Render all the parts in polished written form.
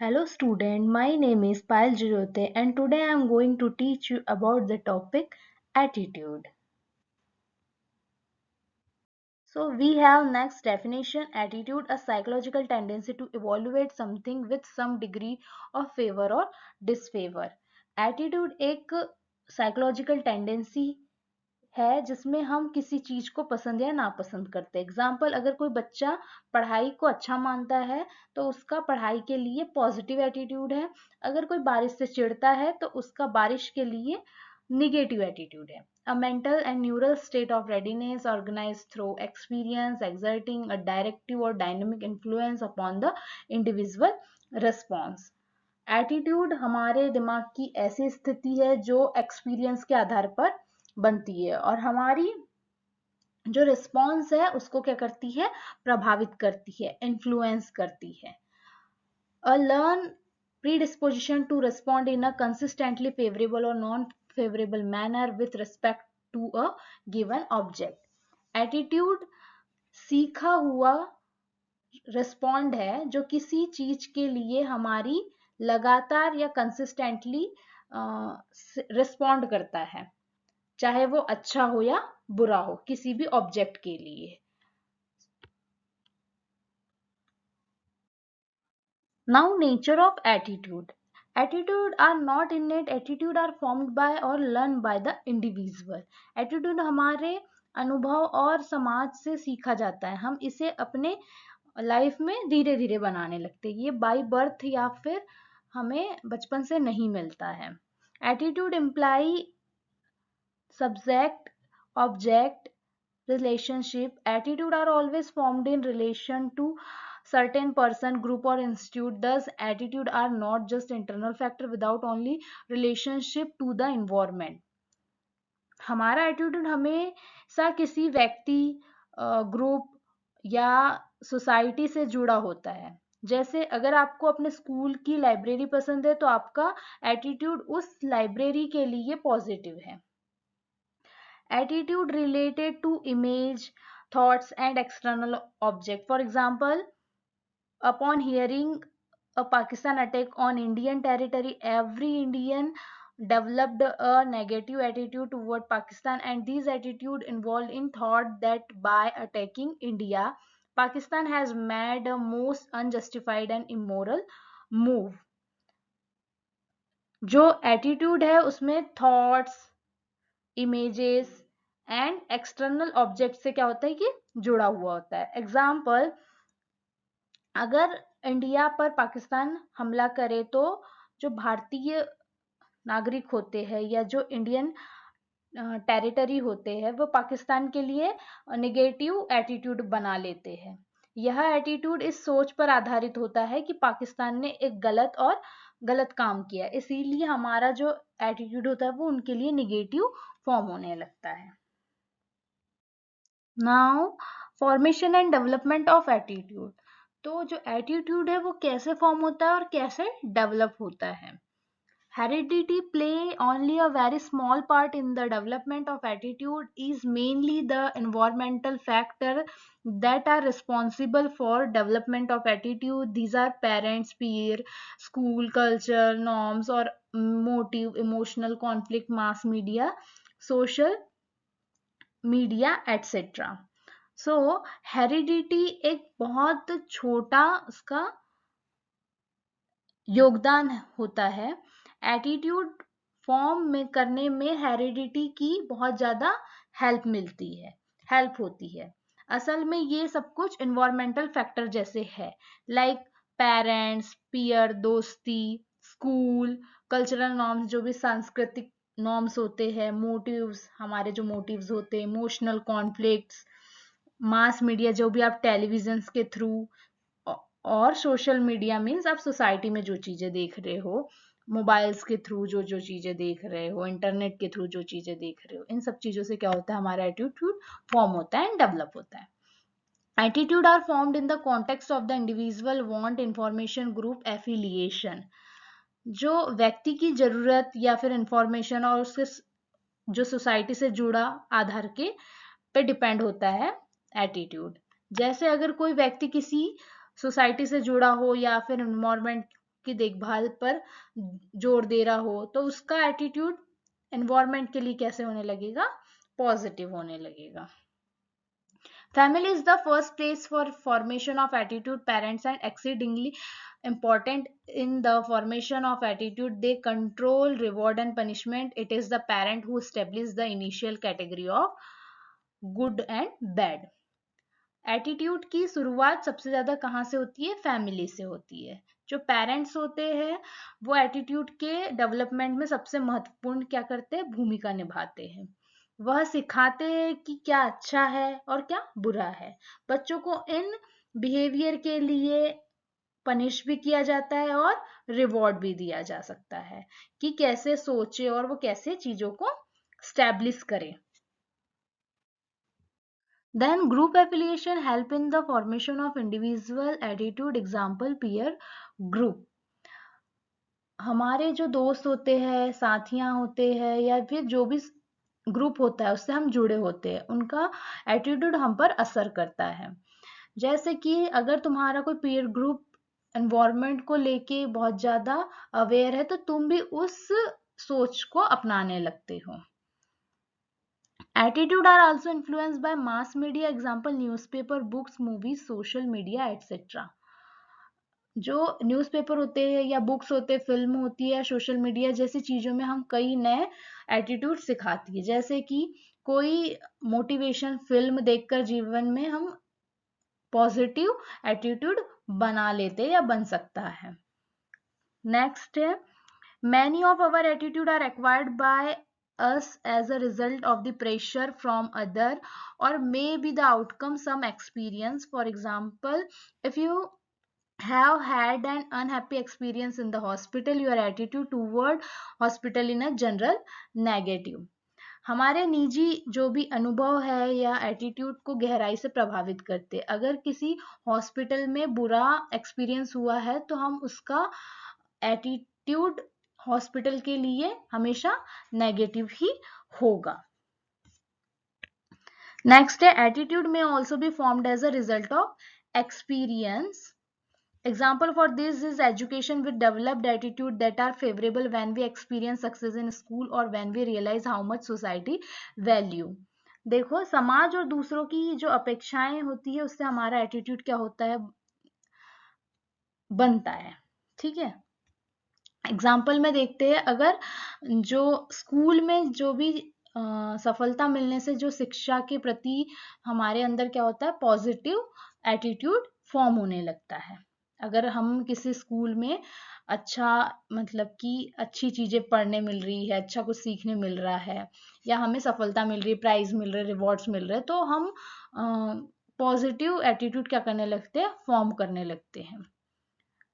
Hello student, my name is Payal Jirote and today I am going to teach you about the topic attitude. So we have next definition: attitude, a psychological tendency to evaluate something with some degree of favor or disfavor. Attitude एक psychological tendency है जिसमें हम किसी चीज को पसंद या नापसंद करते हैं। एग्जाम्पल, अगर कोई बच्चा पढ़ाई को अच्छा मानता है तो उसका पढ़ाई के लिए पॉजिटिव एटीट्यूड है। अगर कोई बारिश से चिढ़ता है तो उसका बारिश के लिए निगेटिव एटीट्यूड है। A mental and neural state of readiness organized through experience exerting a directive or dynamic influence upon the individual response. Attitude हमारे दिमाग की ऐसी स्थिति है जो एक्सपीरियंस के आधार पर बनती है और हमारी जो रिस्पॉन्स है उसको क्या करती है, प्रभावित करती है, इन्फ्लुएंस करती है। A learned predisposition to respond in a consistently favorable or non-favorable manner with respect to a given object. Attitude सीखा हुआ रिस्पॉन्ड है जो किसी चीज के लिए हमारी लगातार या कंसिस्टेंटली रिस्पॉन्ड करता है, चाहे वो अच्छा हो या बुरा हो, किसी भी ऑब्जेक्ट के लिए। Now, nature of attitude. Attitude are not innate. Attitude are formed by or learned by the individual. Attitude हमारे अनुभव और समाज से सीखा जाता है। हम इसे अपने लाइफ में धीरे धीरे बनाने लगते हैं। ये बाय बर्थ या फिर हमें बचपन से नहीं मिलता है। Attitude imply subject object relationship. Attitude are always formed in relation to certain person, group or institute. Thus attitude are not just internal factor without only relationship to the environment. हमारा attitude हमेशा किसी व्यक्ति, group या society से जुड़ा होता है। जैसे अगर आपको अपने स्कूल की लाइब्रेरी पसंद है तो आपका एटीट्यूड उस लाइब्रेरी के लिए पॉजिटिव है। Attitude related to image, thoughts and external object. For example, upon hearing a Pakistan attack on Indian territory, every Indian developed a negative attitude toward Pakistan, and these attitude involved in thought that by attacking India, Pakistan has made a most unjustified and immoral move. जो attitude है उसमें thoughts, images and external object से क्या होता है कि जुड़ा हुआ होता है। एग्जाम्पल, अगर इंडिया पर पाकिस्तान हमला करे तो जो भारतीय नागरिक होते हैं या जो इंडियन टेरिटरी होते हैं वो पाकिस्तान के लिए नेगेटिव एटीट्यूड बना लेते हैं। यह एटीट्यूड इस सोच पर आधारित होता है कि पाकिस्तान ने एक गलत काम किया, इसीलिए हमारा जो एटीट्यूड होता है वो उनके लिए नेगेटिव फॉर्म होने लगता है। Now, formation and development of attitude. तो जो एटीट्यूड है वो कैसे फॉर्म होता है और कैसे डेवलप होता है। Heredity play only a very small part in the development of attitude. Is mainly the environmental factor that are responsible for development of attitude. These are parents, peer, school, culture, norms or motive, emotional conflict, mass media, social media, etc. So heredity एक बहुत छोटा उसका योगदान होता है। Attitude form में करने में हेरिडिटी की बहुत ज़्यादा हेल्प होती है। असल में ये सब कुछ इन्वायरमेंटल फैक्टर जैसे है, लाइक पेरेंट्स, पीयर, दोस्ती, स्कूल, कल्चरल नॉर्म्स, जो भी सांस्कृतिक नॉर्म्स होते हैं, मोटिव्स, हमारे जो मोटिव्स होते हैं, इमोशनल कॉन्फ्लिक्ट्स, मास मीडिया, जो भी आप टेलीविजन के थ्रू, और सोशल मीडिया मीन्स आप सोसाइटी में जो चीज़ें देख रहे हो, मोबाइल्स के थ्रू जो जो चीज़ें देख रहे हो, इंटरनेट के थ्रू जो चीज़ें देख रहे हो, इन सब चीज़ों से क्या होता है, हमारा एटीट्यूड फॉर्म होता है एंड डेवलप होता है। Attitude are formed in the context of the individual want information group affiliation. जो व्यक्ति की जरूरत या फिर इंफॉर्मेशन और उसके जो सोसाइटी से जुड़ा आधार के पे डिपेंड होता है एटीट्यूड। जैसे अगर कोई व्यक्ति किसी सोसाइटी से जुड़ा हो या फिर इन्वायरमेंट की देखभाल पर जोर दे रहा हो, तो उसका एटीट्यूड एनवायरनमेंट के लिए कैसे होने लगेगा, पॉजिटिव होने लगेगा. Family is the first place for formation of attitude. Parents are exceedingly important in the formation of attitude. They control reward and punishment. It is the parent who establishes the initial category of good and bad. Attitude की शुरुआत सबसे ज्यादा कहाँ से होती है, family से होती है. जो पेरेंट्स होते हैं वो एटीट्यूड के डेवलपमेंट में सबसे महत्वपूर्ण क्या करते हैं, भूमिका निभाते हैं. वह सिखाते हैं कि क्या अच्छा है और क्या बुरा है. बच्चों को इन बिहेवियर के लिए पनिश भी किया जाता है और रिवॉर्ड भी दिया जा सकता है कि कैसे सोचे और वो कैसे चीजों को स्टैब्लिश करे. Then group affiliation help in the formation of individual attitude. Example peer group. हमारे जो दोस्त होते हैं, साथियां होते हैं या फिर जो भी ग्रुप होता है उससे हम जुड़े होते हैं, उनका एटीट्यूड हम पर असर करता है. जैसे कि अगर तुम्हारा कोई पीयर ग्रुप एनवायरनमेंट को लेके बहुत ज्यादा अवेयर है तो तुम भी उस सोच को अपनाने लगते हो. Attitude are also influenced by mass media, example newspaper, books, movies, social media, etc. जो न्यूज़पेपर होते हैं या बुक्स होते हैं, फिल्म होती है, सोशल मीडिया जैसी चीज़ों में हम कई नए एटीट्यूड सिखाती है. जैसे कि कोई मोटिवेशन फिल्म देखकर जीवन में हम पॉजिटिव एटीट्यूड बना लेते हैं या बन सकता है. नेक्स्ट है, many of our attitude are acquired by us as a result of the pressure from other or maybe the outcome some experience. For example, if you have had an unhappy experience in the hospital, your attitude toward hospital in a general negative. हमारे निजी जो भी अनुभव है या attitude को गहराई से प्रभावित करते. अगर किसी हॉस्पिटल में बुरा एक्सपीरियंस हुआ है तो हम उसका एटीट्यूड हॉस्पिटल के लिए हमेशा नेगेटिव ही होगा. नेक्स्ट है, एटीट्यूड में also be formed as a result of experience. Example for this is education with developed attitude that are favorable when we experience success in school or when we realize how much society value. देखो, समाज और दूसरों की जो अपेक्षाएं होती है उससे हमारा एटीट्यूड क्या होता है, बनता है. ठीक है. एग्जाम्पल में देखते हैं, अगर जो स्कूल में जो भी सफलता मिलने से जो शिक्षा के प्रति हमारे अंदर क्या होता है, पॉजिटिव एटीट्यूड फॉर्म होने लगता है. अगर हम किसी स्कूल में अच्छा, मतलब कि अच्छी चीजें पढ़ने मिल रही है, अच्छा कुछ सीखने मिल रहा है या हमें सफलता मिल रही है, प्राइज मिल रहे, रिवॉर्ड्स मिल रहे, तो हम पॉजिटिव एटीट्यूड क्या करने लगते हैं, फॉर्म करने लगते हैं.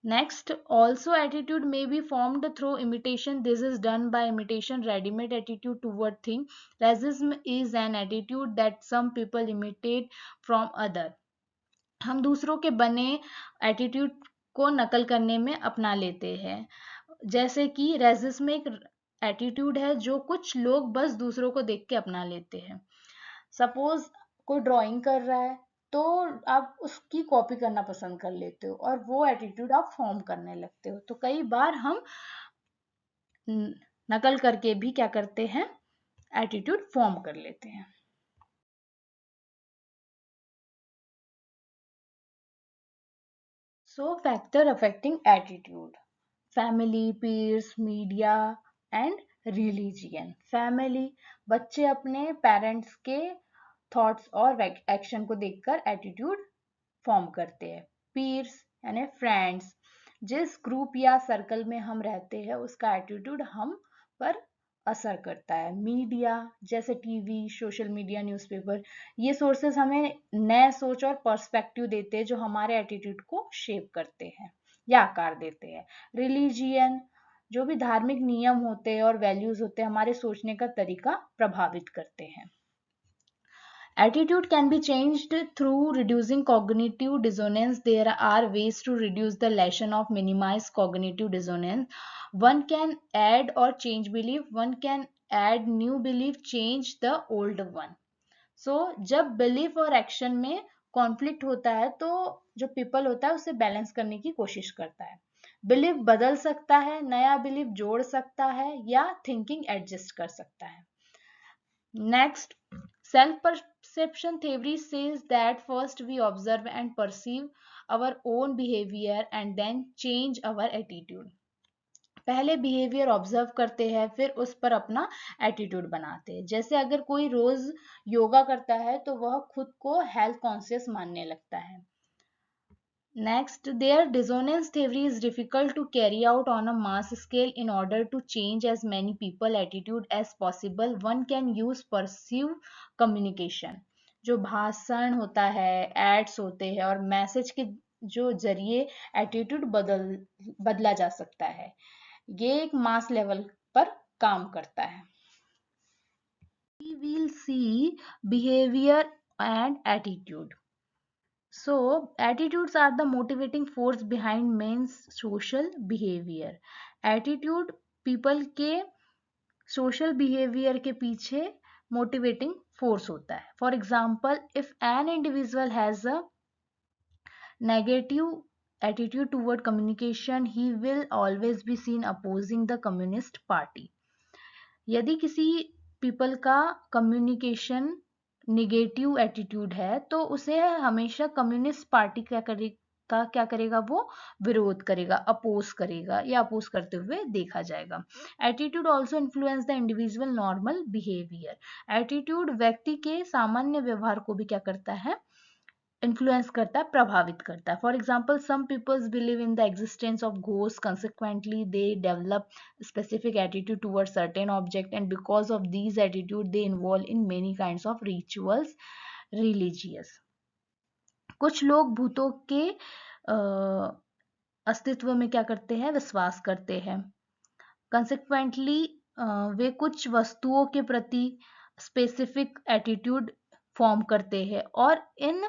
Next, also attitude may be formed through imitation. This is done by imitation, ready-made attitude toward thing. Racism is an attitude that some people imitate from other. हम दूसरों के बने एटीट्यूड को नकल करने में अपना लेते हैं. जैसे कि रेसिज्म एक एटीट्यूड है जो कुछ लोग बस दूसरों को देख के अपना लेते हैं. सपोज कोई ड्राइंग कर रहा है तो आप उसकी कॉपी करना पसंद कर लेते हो और वो एटीट्यूड आप फॉर्म करने लगते हो. तो कई बार हम नकल करके भी क्या करते हैं, एटीट्यूड फॉर्म कर लेते हैं. So factor affecting attitude: family, peers, media and religion. Family, बच्चे अपने पेरेंट्स के थॉट्स और एक्शन को देखकर एटीट्यूड फॉर्म करते हैं. पीयर्स यानी फ्रेंड्स, जिस ग्रुप या सर्कल में हम रहते हैं उसका एटीट्यूड हम पर असर करता है. मीडिया जैसे टीवी, सोशल मीडिया, न्यूज़पेपर, ये सोर्सेस हमें नए सोच और पर्सपेक्टिव देते हैं जो हमारे एटीट्यूड को शेप करते हैं या आकार देते हैं. रिलीजियन, जो भी धार्मिक नियम होते हैं और वैल्यूज होते हैं हमारे सोचने का तरीका प्रभावित करते हैं. Attitude can be changed through reducing cognitive dissonance. There are ways to reduce the lesson of minimize cognitive dissonance. One can add or change belief. One can add new belief, change the old one. So जब belief और action में conflict होता है तो जो people होता है उसे बैलेंस करने की कोशिश करता है. बिलीफ बदल सकता है, नया बिलीफ जोड़ सकता है या थिंकिंग एडजस्ट कर सकता है। Next, self-perception theory says that first we observe and perceive our own behavior and then change our attitude. पहले बिहेवियर ऑब्जर्व करते हैं, फिर उस पर अपना एटीट्यूड बनाते हैं। जैसे अगर कोई रोज योगा करता है तो वह खुद को हेल्थ कॉन्शियस मानने लगता है। Next, their dissonance theory is difficult to carry out on a mass scale. In order to change as many people attitude as possible, one can use perceived communication. जो भाषण होता है, एड्स होते हैं और मैसेज के जो जरिए एटीट्यूड बदला जा सकता है, ये एक मास लेवल पर काम करता है। We will see behavior and attitude. So, attitudes are the motivating force behind men's social behavior. Attitude people के social behavior के पीछे motivating force होता है. For example, if an individual has a negative attitude toward communication, he will always be seen opposing the Communist Party. यदि किसी people का communication negative attitude है तो उसे हमेशा कम्युनिस्ट पार्टी क्या करेगा, वो विरोध करेगा, अपोज करेगा या अपोज करते हुए देखा जाएगा। Attitude also influence the individual normal behaviour. Attitude व्यक्ति के सामान्य व्यवहार को भी क्या करता है, इन्फ्लुएंस करता है, प्रभावित करता है। For example, some peoples believe in the existence of ghost, consequently they develop specific attitude towards certain object, and because of these attitude they involve in many kinds of rituals religious. कुछ लोग भूतों के अस्तित्व में क्या करते हैं, विश्वास करते हैं। कंसिक्वेंटली वे कुछ वस्तुओं के प्रति स्पेसिफिक एटीट्यूड फॉर्म करते हैं और इन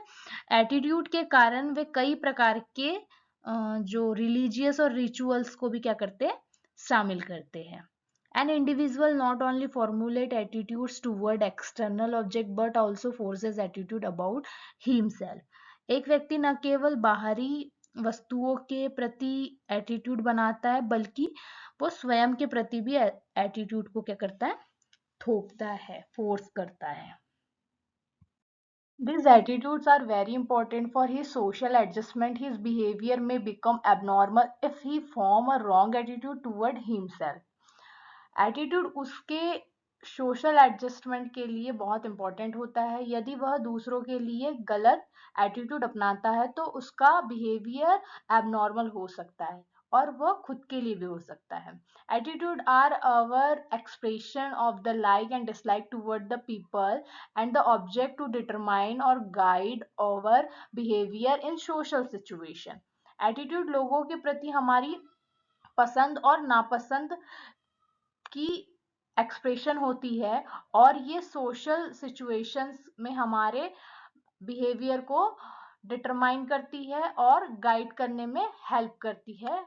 एटीट्यूड के कारण वे कई प्रकार के जो रिलीजियस और रिचुअल्स को भी क्या करते हैं, शामिल करते हैं। An individual not only formulate attitudes toward external object but also forces attitude about himself. एक व्यक्ति न केवल बाहरी वस्तुओं के प्रति एटीट्यूड बनाता है बल्कि वो स्वयं के प्रति भी एटीट्यूड को क्या करता है, थोपता है, फोर्स करता है। These attitudes are very important for his social adjustment. His behavior may become abnormal if he form a wrong attitude toward himself. Attitude उसके सोशल एडजस्टमेंट के लिए बहुत इंपॉर्टेंट होता है। यदि वह दूसरों के लिए गलत एटीट्यूड अपनाता है तो उसका बिहेवियर एबनॉर्मल हो सकता है और वह खुद के लिए भी हो सकता है। Attitude are our expression of the like and dislike toward the people and the object to determine और guide our behaviour in social situation. Attitude लोगों के प्रति हमारी पसंद और नापसंद की एक्सप्रेशन होती है और ये सोशल सिचुएशंस में हमारे बिहेवियर को डिटरमाइन करती है और गाइड करने में हेल्प करती है।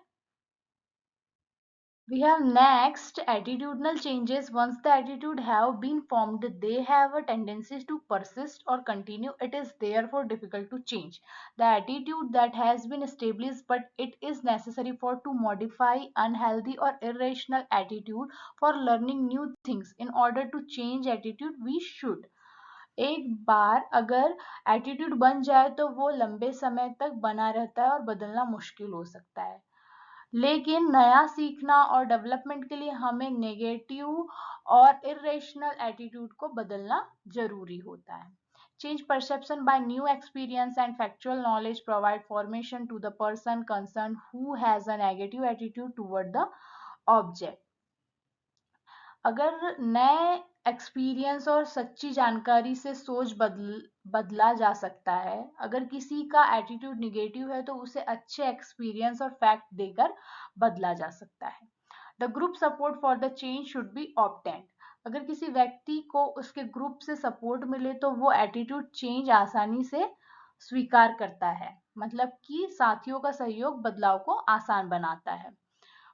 We have next attitudinal changes. Once the attitude have been formed, they have a tendency to persist or continue. It is therefore difficult to change the attitude that has been established, but it is necessary for to modify unhealthy or irrational attitude for learning new things. In order to change attitude, we should एक बार अगर attitude बन जाए तो वो लंबे समय तक बना रहता है और बदलना मुश्किल हो सकता है। लेकिन नया सीखना और डेवलपमेंट के लिए हमें नेगेटिव और इरेशनल एटीट्यूड को बदलना जरूरी होता है। Change perception by new experience and factual knowledge provide formation to the person concerned who has a negative attitude toward the object. अगर नए एक्सपीरियंस और सच्ची जानकारी से सोच बदला जा सकता है। अगर किसी का एटीट्यूड निगेटिव है तो उसे अच्छे एक्सपीरियंस और फैक्ट देकर बदला जा सकता है। The group support for the change should be obtained. अगर किसी व्यक्ति को उसके ग्रुप से सपोर्ट मिले तो वो एटीट्यूड चेंज आसानी से स्वीकार करता है, मतलब कि साथियों का सहयोग बदलाव को आसान बनाता है।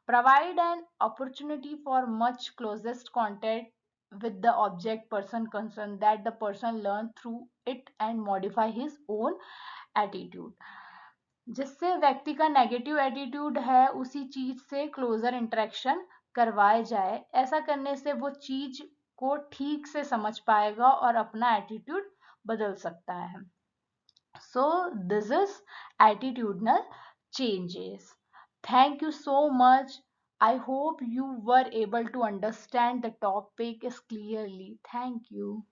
Provide an opportunity for much closest contact with the object person concerned that the person learn through it and modify his own attitude. जिससे व्यक्ति का नेगेटिव एटीट्यूड है उसी चीज से क्लोजर इंटरेक्शन करवाए जाए। ऐसा करने से वो चीज को ठीक से समझ पाएगा और अपना एटीट्यूड बदल सकता है। So this is attitudinal changes. Thank you so much. I hope you were able to understand the topic clearly. Thank you.